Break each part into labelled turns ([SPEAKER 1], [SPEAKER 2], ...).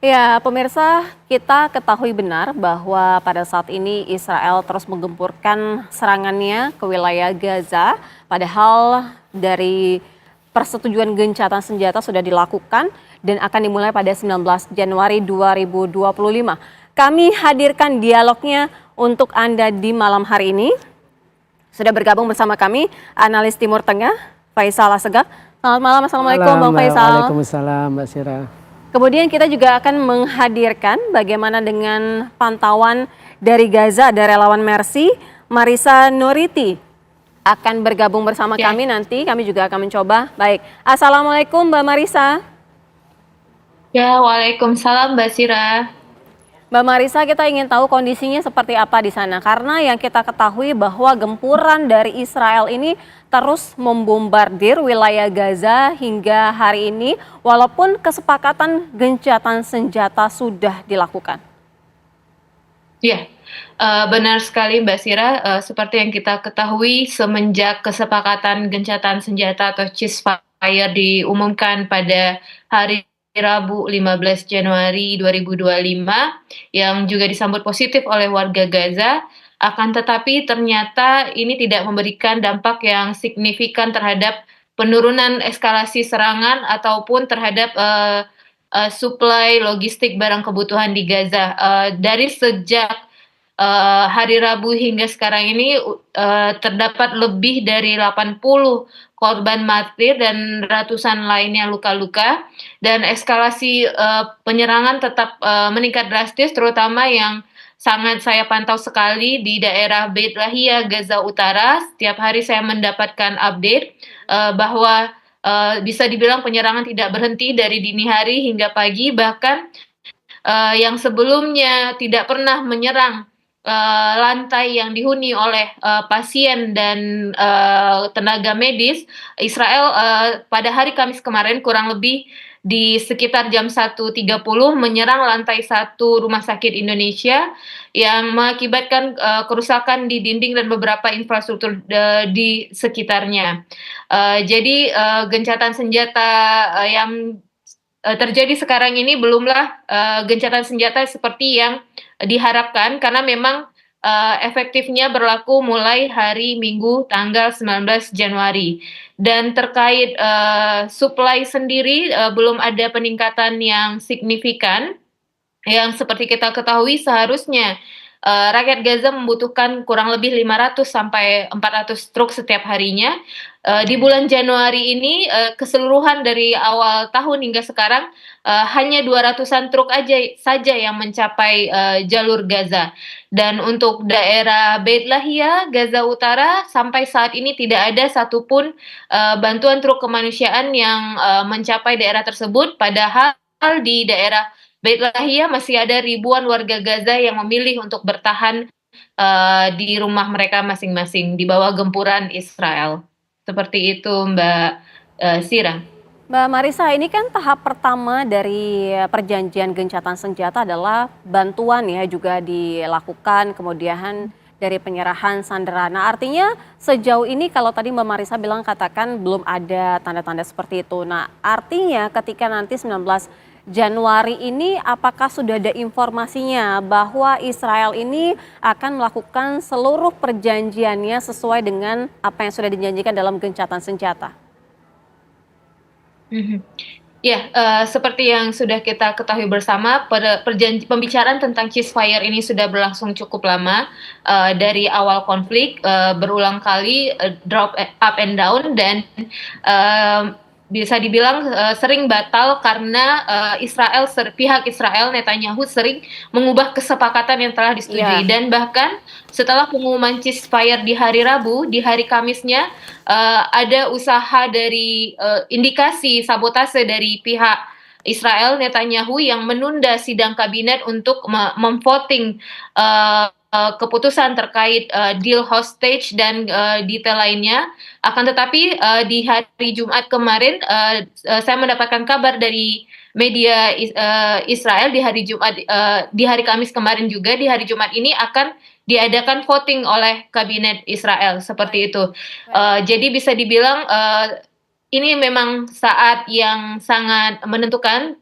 [SPEAKER 1] Ya, pemirsa, kita ketahui benar bahwa pada saat ini Israel terus menggempurkan serangannya ke wilayah Gaza, padahal dari persetujuan gencatan senjata sudah dilakukan dan akan dimulai pada 19 Januari 2025. Kami hadirkan dialognya untuk Anda di malam hari ini. Sudah bergabung bersama kami analis Timur Tengah, Faisal Assegaf. Selamat malam, Assalamualaikum
[SPEAKER 2] Malam,
[SPEAKER 1] Bang Faisal.
[SPEAKER 2] Waalaikumsalam Mbak Sira.
[SPEAKER 1] Kemudian kita juga akan menghadirkan bagaimana dengan pantauan dari Gaza, ada relawan Mercy, Marisa Nuriti akan bergabung bersama
[SPEAKER 3] Ya,
[SPEAKER 1] kami nanti. Kami juga akan mencoba. Baik, Assalamualaikum Mbak Marisa.
[SPEAKER 3] ya, Waalaikumsalam Mbak Sira.
[SPEAKER 1] Mbak Marisa, kita ingin tahu kondisinya seperti apa di sana. Karena yang kita ketahui bahwa gempuran dari Israel ini terus membombardir wilayah Gaza hingga hari ini, walaupun kesepakatan gencatan senjata sudah dilakukan.
[SPEAKER 3] Ya, benar sekali Mbak Sira. Seperti yang kita ketahui, semenjak kesepakatan gencatan senjata atau ceasefire diumumkan pada hari Rabu 15 Januari 2025, yang juga disambut positif oleh warga Gaza, akan tetapi ternyata ini tidak memberikan dampak yang signifikan terhadap penurunan eskalasi serangan ataupun terhadap suplai logistik barang kebutuhan di Gaza. Dari sejak hari Rabu hingga sekarang ini terdapat lebih dari 80 korban mati dan ratusan lainnya luka-luka, dan eskalasi penyerangan tetap meningkat drastis, terutama yang sangat saya pantau sekali di daerah Beit Lahia, Gaza Utara. Setiap hari saya mendapatkan update bahwa bisa dibilang penyerangan tidak berhenti dari dini hari hingga pagi, bahkan yang sebelumnya tidak pernah menyerang lantai yang dihuni oleh pasien dan tenaga medis. Israel pada hari Kamis kemarin kurang lebih di sekitar jam 1.30 menyerang lantai 1 Rumah Sakit Indonesia yang mengakibatkan kerusakan di dinding dan beberapa infrastruktur di sekitarnya. Jadi gencatan senjata yang terjadi sekarang ini belumlah gencatan senjata seperti yang diharapkan, karena memang efektifnya berlaku mulai hari Minggu tanggal 19 Januari. Dan terkait supply sendiri belum ada peningkatan yang signifikan. Yang seperti kita ketahui seharusnya rakyat Gaza membutuhkan kurang lebih 500 sampai 400 truk setiap harinya. Di bulan Januari ini keseluruhan dari awal tahun hingga sekarang hanya 200-an truk saja yang mencapai jalur Gaza. Dan untuk daerah Beit Lahia, Gaza Utara, sampai saat ini tidak ada satupun bantuan truk kemanusiaan yang mencapai daerah tersebut, padahal di daerah Beit Lahia masih ada ribuan warga Gaza yang memilih untuk bertahan di rumah mereka masing-masing di bawah gempuran Israel. Seperti itu Mbak Sira.
[SPEAKER 1] Mbak Marisa, ini kan tahap pertama dari perjanjian gencatan senjata adalah bantuan ya juga dilakukan, kemudian dari penyerahan sandera. Nah, artinya sejauh ini kalau tadi Mbak Marisa bilang katakan belum ada tanda-tanda seperti itu. Nah, artinya ketika nanti 19 Januari ini apakah sudah ada informasinya bahwa Israel ini akan melakukan seluruh perjanjiannya sesuai dengan apa yang sudah dijanjikan dalam gencatan senjata?
[SPEAKER 3] Mhm. Ya, seperti yang sudah kita ketahui bersama, pembicaraan tentang ceasefire ini sudah berlangsung cukup lama, dari awal konflik, berulang kali drop up and down, dan bisa dibilang sering batal karena pihak Israel Netanyahu sering mengubah kesepakatan yang telah disetujui.
[SPEAKER 1] Iya.
[SPEAKER 3] Dan bahkan setelah pengumuman ceasefire di hari Rabu, di hari Kamisnya ada usaha dari indikasi sabotase dari pihak Israel Netanyahu yang menunda sidang kabinet untuk memvoting keputusan terkait deal hostage dan detail lainnya. Akan tetapi di hari Jumat kemarin saya mendapatkan kabar dari media Israel di hari Jumat, di hari Kamis kemarin juga, di hari Jumat ini akan diadakan voting oleh kabinet Israel, seperti itu. Jadi bisa dibilang ini memang saat yang sangat menentukan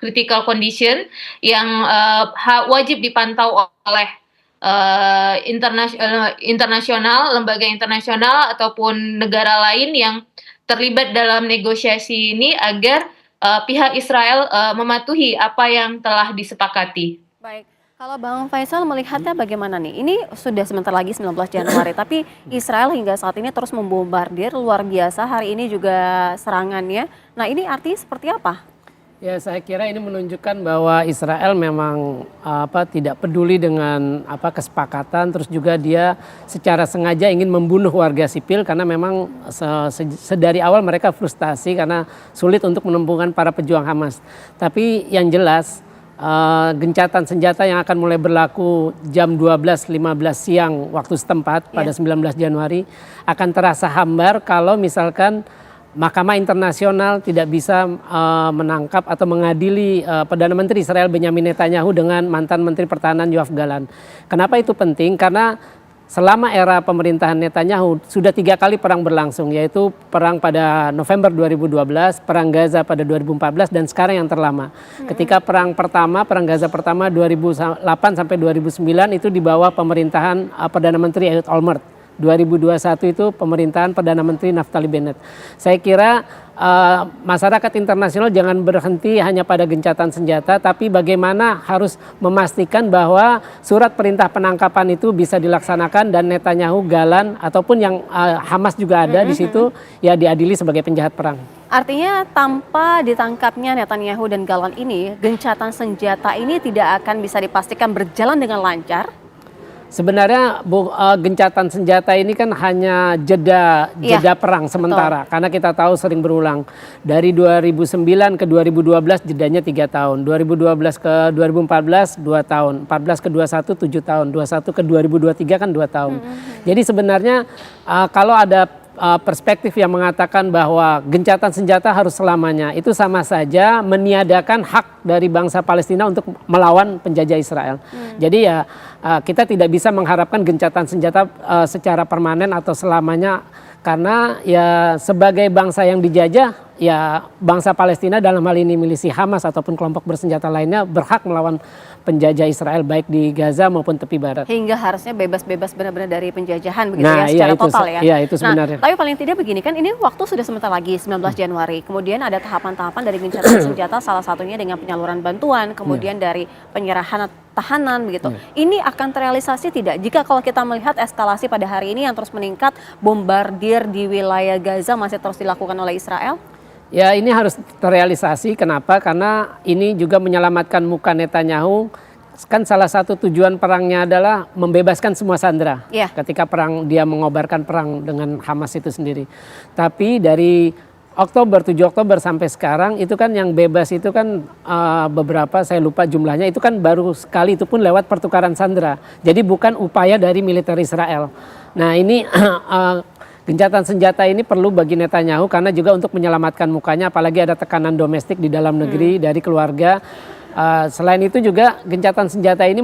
[SPEAKER 3] critical condition yang wajib dipantau oleh internasional, lembaga internasional ataupun negara lain yang terlibat dalam negosiasi ini agar pihak Israel mematuhi apa yang telah disepakati.
[SPEAKER 1] Baik, kalau Bang Faisal melihatnya bagaimana nih? Ini sudah sebentar lagi 19 Januari, tapi Israel hingga saat ini terus membombardir luar biasa. Hari ini juga serangannya. Nah, ini artinya seperti apa?
[SPEAKER 2] Ya, saya kira ini menunjukkan bahwa Israel memang tidak peduli dengan kesepakatan, terus juga dia secara sengaja ingin membunuh warga sipil karena memang sedari awal mereka frustasi karena sulit untuk menemukan para pejuang Hamas. Tapi yang jelas gencatan senjata yang akan mulai berlaku jam 12.15 siang waktu setempat pada 19 Januari akan terasa hambar kalau misalkan Mahkamah Internasional tidak bisa menangkap atau mengadili Perdana Menteri Israel Benyamin Netanyahu dengan mantan Menteri Pertahanan Yoav Gallant. Kenapa itu penting? Karena selama era pemerintahan Netanyahu sudah 3 kali perang berlangsung, yaitu perang pada November 2012, perang Gaza pada 2014, dan sekarang yang terlama. Ketika perang Gaza pertama 2008 sampai 2009 itu di bawah pemerintahan Perdana Menteri Ehud Olmert. 2021 itu pemerintahan Perdana Menteri Naftali Bennett. Saya kira masyarakat internasional jangan berhenti hanya pada gencatan senjata, tapi bagaimana harus memastikan bahwa surat perintah penangkapan itu bisa dilaksanakan dan Netanyahu, Gallant ataupun yang Hamas juga ada di situ ya diadili sebagai penjahat perang.
[SPEAKER 1] Artinya tanpa ditangkapnya Netanyahu dan Gallant ini, gencatan senjata ini tidak akan bisa dipastikan berjalan dengan lancar.
[SPEAKER 2] Sebenarnya gencatan senjata ini kan hanya jeda perang sementara. Betul. Karena kita tahu sering berulang. Dari 2009 ke 2012 jedanya 3 tahun. 2012 ke 2014 2 tahun. 14 ke 21 7 tahun. 21 ke 2023 kan 2 tahun. Jadi sebenarnya kalau ada perspektif yang mengatakan bahwa gencatan senjata harus selamanya, itu sama saja meniadakan hak dari bangsa Palestina untuk melawan penjajah Israel. Jadi ya kita tidak bisa mengharapkan gencatan senjata secara permanen atau selamanya, karena ya sebagai bangsa yang dijajah, ya bangsa Palestina dalam hal ini milisi Hamas ataupun kelompok bersenjata lainnya berhak melawan penjajah Israel baik di Gaza maupun tepi barat.
[SPEAKER 1] Hingga harusnya bebas-bebas benar-benar dari penjajahan begitu secara total ya.
[SPEAKER 2] Iya, itu sebenarnya.
[SPEAKER 1] Nah, tapi paling tidak begini kan, ini waktu sudah sebentar lagi 19 Januari. Kemudian ada tahapan-tahapan dari gencatan senjata, salah satunya dengan penyaluran bantuan, kemudian dari penyerahan tahanan begitu. Ini akan terrealisasi tidak jika kalau kita melihat eskalasi pada hari ini yang terus meningkat, bombardir di wilayah Gaza masih terus dilakukan oleh Israel?
[SPEAKER 2] Ya, ini harus terrealisasi. Kenapa? Karena ini juga menyelamatkan muka Netanyahu. Kan salah satu tujuan perangnya adalah membebaskan semua sandera. Ketika perang, dia mengobarkan perang dengan Hamas itu sendiri. Tapi dari 7 Oktober sampai sekarang itu kan yang bebas itu kan beberapa, saya lupa jumlahnya, itu kan baru sekali, itu pun lewat pertukaran sandera. Jadi bukan upaya dari militer Israel. Nah ini gencatan senjata ini perlu bagi Netanyahu karena juga untuk menyelamatkan mukanya, apalagi ada tekanan domestik di dalam negeri dari keluarga. Selain itu juga gencatan senjata ini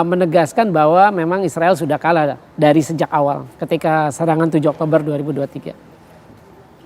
[SPEAKER 2] menegaskan bahwa memang Israel sudah kalah dari sejak awal ketika serangan 7 Oktober 2023.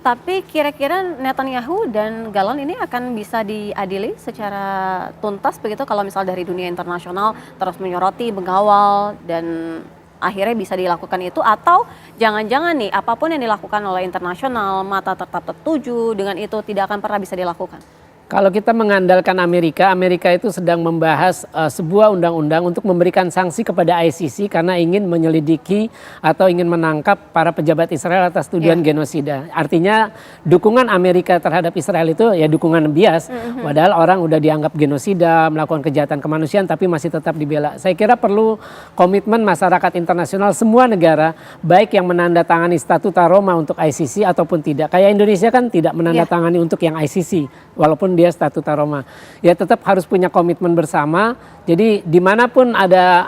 [SPEAKER 1] Tapi kira-kira Netanyahu dan Gallant ini akan bisa diadili secara tuntas begitu kalau misal dari dunia internasional terus menyoroti, mengawal dan akhirnya bisa dilakukan itu, atau jangan-jangan nih apapun yang dilakukan oleh internasional mata tetap tertuju dengan itu tidak akan pernah bisa dilakukan?
[SPEAKER 2] Kalau kita mengandalkan Amerika itu sedang membahas sebuah undang-undang untuk memberikan sanksi kepada ICC karena ingin menyelidiki atau ingin menangkap para pejabat Israel atas tuduhan genosida. Artinya dukungan Amerika terhadap Israel itu ya dukungan bias, padahal orang udah dianggap genosida, melakukan kejahatan kemanusiaan tapi masih tetap dibela. Saya kira perlu komitmen masyarakat internasional semua negara, baik yang menandatangani Statuta Roma untuk ICC ataupun tidak. Kayak Indonesia kan tidak menandatangani untuk yang ICC, walaupun dia Statuta Roma, ya tetap harus punya komitmen bersama. Jadi dimanapun ada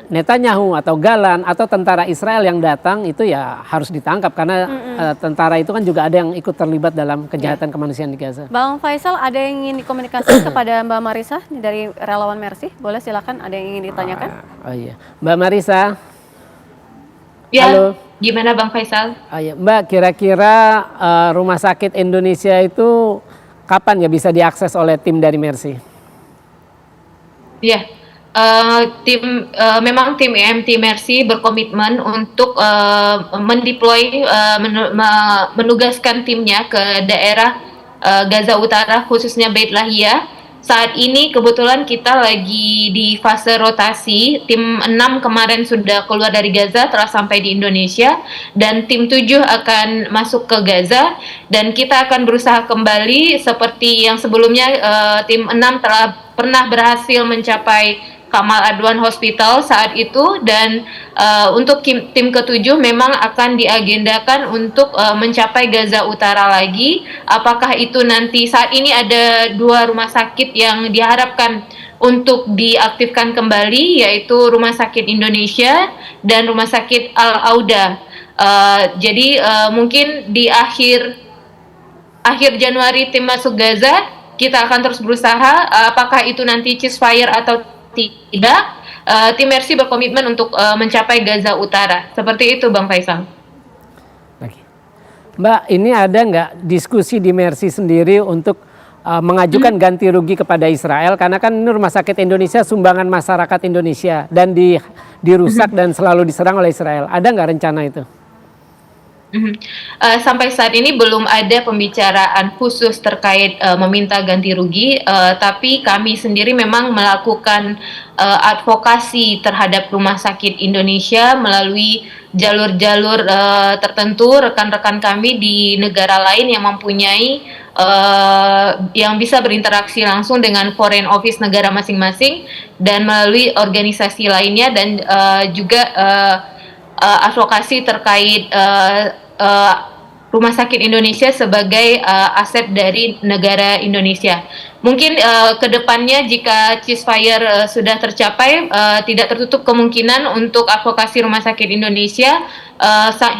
[SPEAKER 2] Netanyahu atau Gallant atau tentara Israel yang datang itu ya harus ditangkap karena tentara itu kan juga ada yang ikut terlibat dalam kejahatan kemanusiaan di Gaza.
[SPEAKER 1] Bang Faisal, ada yang ingin dikomunikasikan kepada Mbak Marisa dari relawan Mercy? Boleh silakan, ada yang ingin ditanyakan?
[SPEAKER 2] Iya, Mbak Marisa.
[SPEAKER 3] Ya,
[SPEAKER 2] halo.
[SPEAKER 3] Gimana Bang Faisal?
[SPEAKER 2] Mbak, kira-kira rumah sakit Indonesia itu kapan ya bisa diakses oleh tim dari Mercy?
[SPEAKER 3] Ya, memang tim EMT Mercy berkomitmen untuk mendeploy, menugaskan timnya ke daerah Gaza Utara, khususnya Beit Lahia. Saat ini kebetulan kita lagi di fase rotasi. Tim 6 kemarin sudah keluar dari Gaza, telah sampai di Indonesia, dan tim 7 akan masuk ke Gaza, dan kita akan berusaha kembali seperti yang sebelumnya. Tim 6 telah pernah berhasil mencapai Kamal Adwan Hospital saat itu, dan untuk tim ketujuh memang akan diagendakan untuk mencapai Gaza Utara lagi. Apakah itu nanti, saat ini ada 2 rumah sakit yang diharapkan untuk diaktifkan kembali, yaitu Rumah Sakit Indonesia dan Rumah Sakit Al-Auda. Jadi mungkin di akhir Januari tim masuk Gaza, kita akan terus berusaha. Apakah itu nanti ceasefire atau tidak, tim Mercy berkomitmen untuk mencapai Gaza Utara. Seperti itu, Bang Faisal.
[SPEAKER 2] Mbak, ini ada nggak diskusi di Mercy sendiri untuk mengajukan ganti rugi kepada Israel? Karena kan ini rumah sakit Indonesia sumbangan masyarakat Indonesia dan dirusak dan selalu diserang oleh Israel. Ada nggak rencana itu?
[SPEAKER 3] Sampai saat ini belum ada pembicaraan khusus terkait meminta ganti rugi, tapi kami sendiri memang melakukan advokasi terhadap Rumah Sakit Indonesia melalui jalur-jalur tertentu. Rekan-rekan kami di negara lain yang mempunyai yang bisa berinteraksi langsung dengan foreign office negara masing-masing, dan melalui organisasi lainnya, dan juga advokasi terkait Rumah Sakit Indonesia sebagai aset dari negara Indonesia. Mungkin kedepannya jika ceasefire sudah tercapai, tidak tertutup kemungkinan untuk advokasi Rumah Sakit Indonesia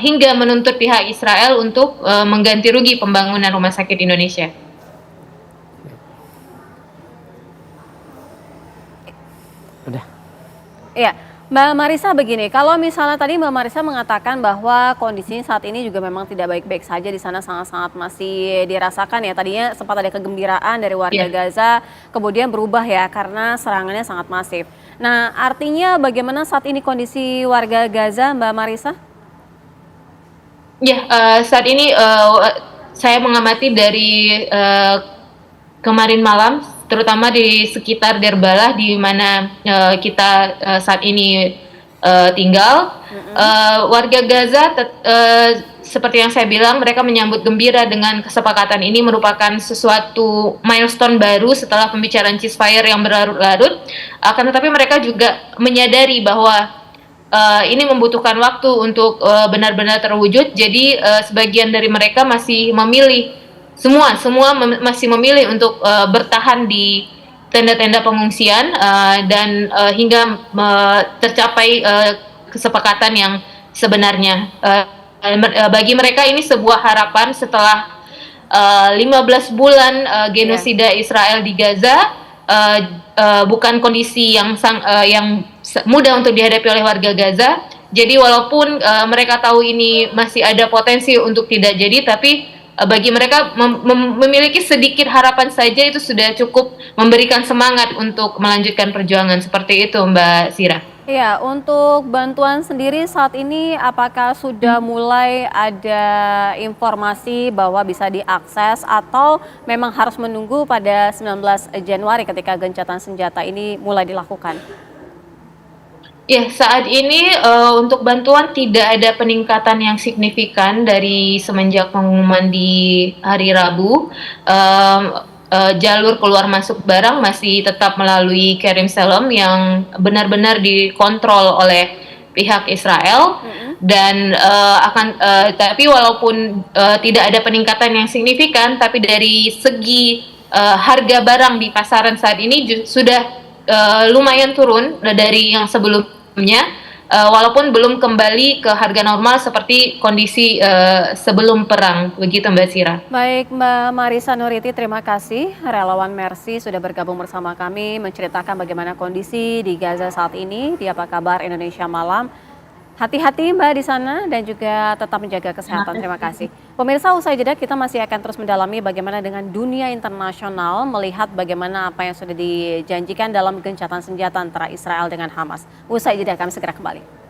[SPEAKER 3] hingga menuntut pihak Israel untuk mengganti rugi pembangunan Rumah Sakit Indonesia.
[SPEAKER 2] Udah.
[SPEAKER 1] Iya. Mbak Marisa, begini, kalau misalnya tadi Mbak Marisa mengatakan bahwa kondisinya saat ini juga memang tidak baik-baik saja di sana, sangat-sangat masih dirasakan ya. Tadinya sempat ada kegembiraan dari warga Gaza, kemudian berubah ya karena serangannya sangat masif. Nah, artinya bagaimana saat ini kondisi warga Gaza, Mbak Marisa?
[SPEAKER 3] Ya, saat ini saya mengamati dari kemarin malam, terutama di sekitar Derbalah di mana kita saat ini tinggal. Warga Gaza seperti yang saya bilang, mereka menyambut gembira dengan kesepakatan ini, merupakan sesuatu milestone baru setelah pembicaraan ceasefire yang berlarut-larut. Akan tetapi mereka juga menyadari bahwa ini membutuhkan waktu untuk benar-benar terwujud. Jadi sebagian dari mereka masih memilih, semua masih memilih untuk bertahan di tenda-tenda pengungsian, dan hingga tercapai kesepakatan yang sebenarnya. Bagi mereka ini sebuah harapan setelah 15 bulan genosida Israel di Gaza. Bukan kondisi yang mudah untuk dihadapi oleh warga Gaza. Jadi walaupun mereka tahu ini masih ada potensi untuk tidak jadi, tapi bagi mereka memiliki sedikit harapan saja itu sudah cukup memberikan semangat untuk melanjutkan perjuangan. Seperti itu, Mbak Sira.
[SPEAKER 1] Iya, untuk bantuan sendiri saat ini apakah sudah mulai ada informasi bahwa bisa diakses atau memang harus menunggu pada 19 Januari ketika gencatan senjata ini mulai dilakukan?
[SPEAKER 3] Ya, saat ini untuk bantuan tidak ada peningkatan yang signifikan dari semenjak pengumuman di hari Rabu. Jalur keluar masuk barang masih tetap melalui Kerem Shalom yang benar-benar dikontrol oleh pihak Israel, dan tapi walaupun tidak ada peningkatan yang signifikan, tapi dari segi harga barang di pasaran saat ini sudah lumayan turun dari yang sebelumnya, walaupun belum kembali ke harga normal seperti kondisi sebelum perang. Begitu, Mbak Sira.
[SPEAKER 1] Baik, Mbak Marisa Nuriti, terima kasih. Relawan Mercy sudah bergabung bersama kami menceritakan bagaimana kondisi di Gaza saat ini. Di Apa Kabar Indonesia Malam. Hati-hati Mbak di sana dan juga tetap menjaga kesehatan. Terima kasih. Pemirsa, usai jeda kita masih akan terus mendalami bagaimana dengan dunia internasional melihat bagaimana apa yang sudah dijanjikan dalam gencatan senjata antara Israel dengan Hamas. Usai jeda kami segera kembali.